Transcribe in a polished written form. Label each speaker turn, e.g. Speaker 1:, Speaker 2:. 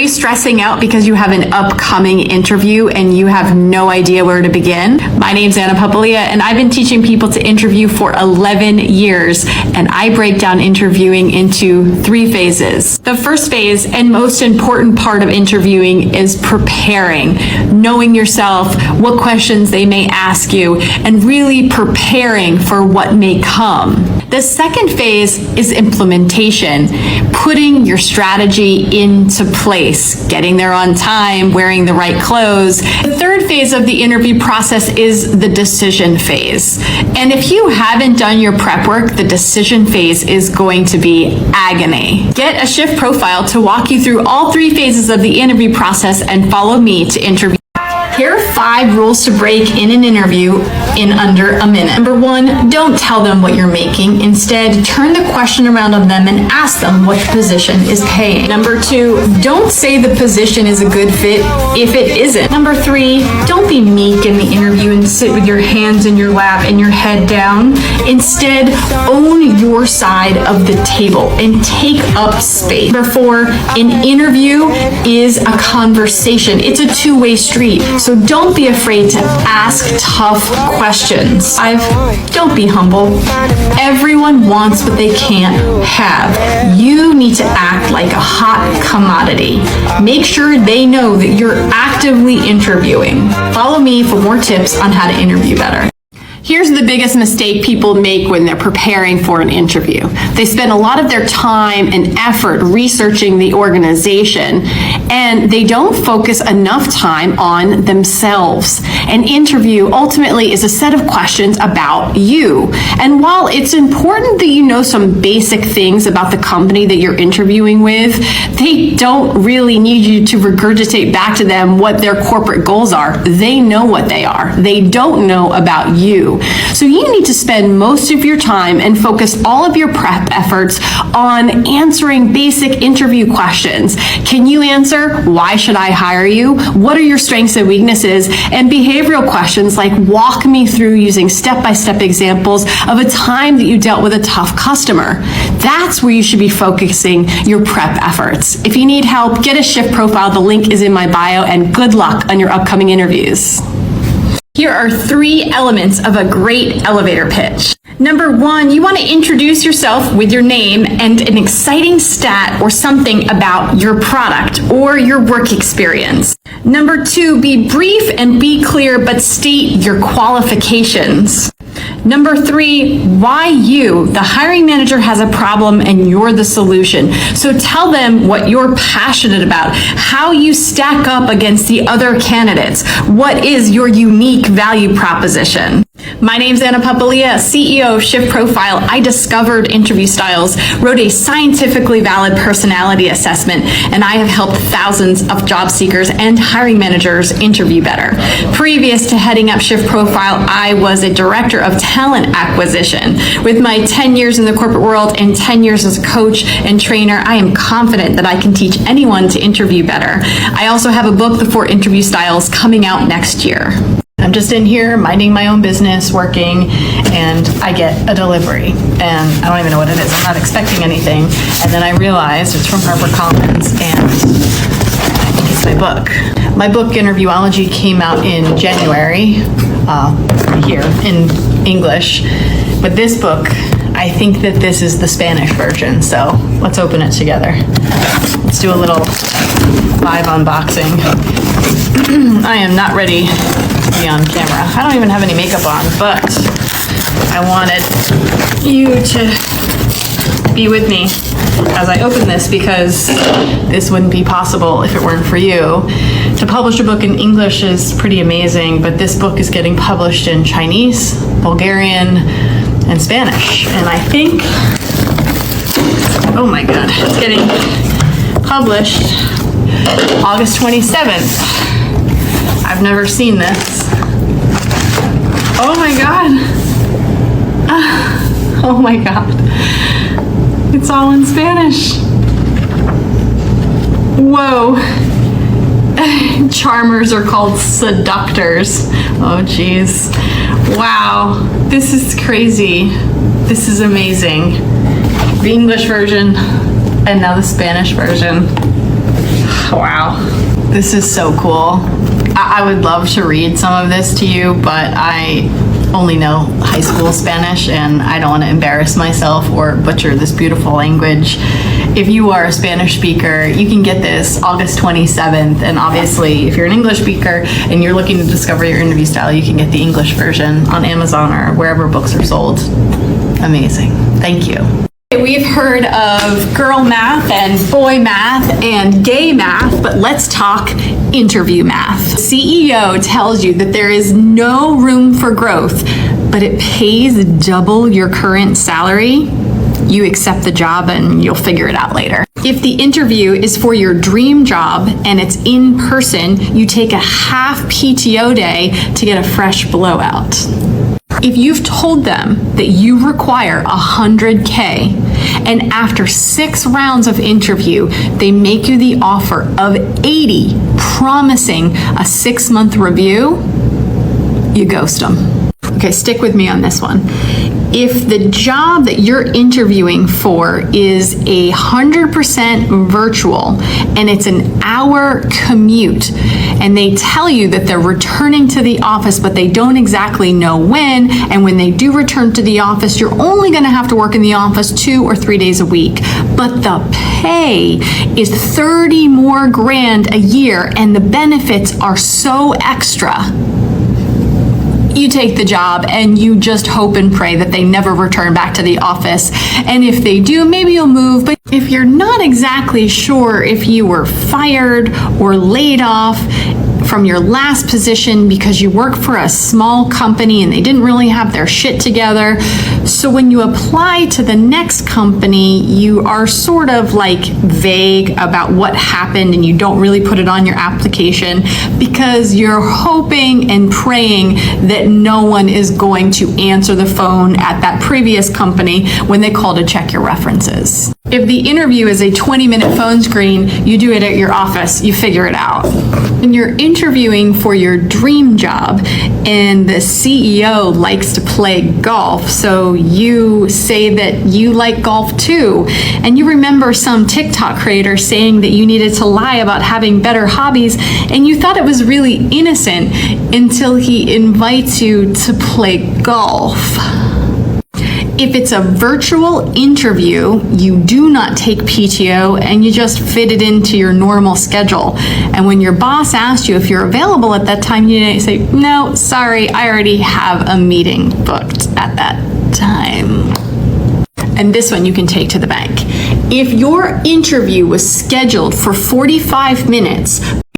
Speaker 1: you stressing out because you have an upcoming interview and you have no idea where to begin? My name's Anna Papalia, and I've been teaching people to interview for 11 years, and I break down interviewing into 3 phases. The first phase and most important part of interviewing is preparing, knowing yourself, what questions they may ask you, and really preparing for what may come. The second phase is implementation, putting your strategy into place, getting there on time, wearing the right clothes. The third phase of the interview process is the decision phase. And if you haven't done your prep work, the decision phase is going to be agony. Get a Shift profile to walk you through all 3 phases of the interview process and follow me to interview. Here are 5 rules to break in an interview in under a minute. Number 1, don't tell them what you're making. Instead, turn the question around on them and ask them what the position is paying. Number 2, don't say the position is a good fit if it isn't. Number 3, don't be meek in the interview and sit with your hands in your lap and your head down. Instead, own your side of the table and take up space. Number 4, an interview is a conversation. It's a two-way street. So don't be afraid to ask tough questions. 5, don't be humble. Everyone wants what they can't have. You need to act like a hot commodity. Make sure they know that you're actively interviewing. Follow me for more tips on how to interview better. Here's the biggest mistake people make when they're preparing for an interview. They spend a lot of their time and effort researching the organization, and they don't focus enough time on themselves. An interview ultimately is a set of questions about you. And while it's important that you know some basic things about the company that you're interviewing with, they don't really need you to regurgitate back to them what their corporate goals are. They know what they are. They don't know about you. So you need to spend most of your time and focus all of your prep efforts on answering basic interview questions. Can you answer, why should I hire you? What are your strengths and weaknesses? And behavioral questions like, walk me through using step-by-step examples of a time that you dealt with a tough customer. That's where you should be focusing your prep efforts. If you need help, get a Shift profile. The link is in my bio, and good luck on your upcoming interviews. Here are 3 elements of a great elevator pitch. Number 1, you want to introduce yourself with your name and an exciting stat or something about your product or your work experience. Number 2, be brief and be clear, but state your qualifications. Number 3, why you? The hiring manager has a problem and you're the solution. So tell them what you're passionate about, how you stack up against the other candidates. What is your unique value proposition? My name's Anna Papalia, CEO of Shift Profile. I discovered interview styles, wrote a scientifically valid personality assessment, and I have helped thousands of job seekers and hiring managers interview better. Previous to heading up Shift Profile, I was a director of talent acquisition. With my 10 years in the corporate world and 10 years as a coach and trainer, I am confident that I can teach anyone to interview better. I also have a book, The 4 Interview Styles, coming out next year. I'm just in here minding my own business, working, and I get a delivery, and I don't even know what it is. I'm not expecting anything, and then I realize it's from HarperCollins, and it's my book. My book, Interviewology, came out in January, here in English, but this book, I think that this is the Spanish version, so let's open it together. Let's do a little live unboxing. I am not ready to be on camera. I don't even have any makeup on, but I wanted you to be with me as I open this, because this wouldn't be possible if it weren't for you. To publish a book in English is pretty amazing, but this book is getting published in Chinese, Bulgarian, and Spanish. And I think, oh my God, it's getting published August 27th. I've never seen this. Oh my God. Oh my God. It's all in Spanish. Whoa. Charmers are called seductors. Oh geez. Wow. This is crazy. This is amazing. The English version and now the Spanish version.
Speaker 2: Wow.
Speaker 3: This is so cool. I would love to read some of this to you, but I only know high school Spanish and I don't want to embarrass myself or butcher this beautiful language. If you are a Spanish speaker, you can get this August 27th. And obviously, if you're an English speaker and you're looking to discover your interview style, you can get the English version on Amazon or wherever books are sold. Amazing. Thank you. We've heard of girl math and boy math and gay math, but let's talk interview math. CEO tells you that there is no room for growth, but it pays double your current salary. You accept the job and you'll figure it out later. If the interview is for your dream job and it's in person, you take a half PTO day to get a fresh blowout. If you've told them that you require 100K and after 6 rounds of interview, they make you the offer of 80, promising a 6-month review, you ghost them. Okay, stick with me on this one. If the job that you're interviewing for is 100% virtual and it's an hour commute, and they tell you that they're returning to the office, but they don't exactly know when, and when they do return to the office, you're only gonna have to work in the office 2 or 3 days a week, but the pay is 30 more grand a year and the benefits are so extra, you take the job and you just hope and pray that they never return back to the office. And if they do, maybe you'll move. But if you're not exactly sure if you were fired or laid off from your last position because you work for a small company and they didn't really have their shit together, so when you apply to the next company, you are sort of like vague about what happened and you don't really put it on your application because you're hoping and praying that no one is going to answer the phone at that previous company when they call to check your references. If the interview is a 20-minute phone screen, you do it at your office, you figure it out. When you're interviewing for your dream job and the CEO likes to play golf, so you say that you like golf too, and you remember some TikTok creator saying that you needed to lie about having better hobbies, and you thought it was really innocent until he invites you to play golf. If it's a virtual interview, you do not take PTO and you just fit it into your normal schedule. And when your boss asks you if you're available at that time, you say, no, sorry, I already have a meeting booked at that time. And this one you can take to the bank. If your interview was scheduled for 45 minutes,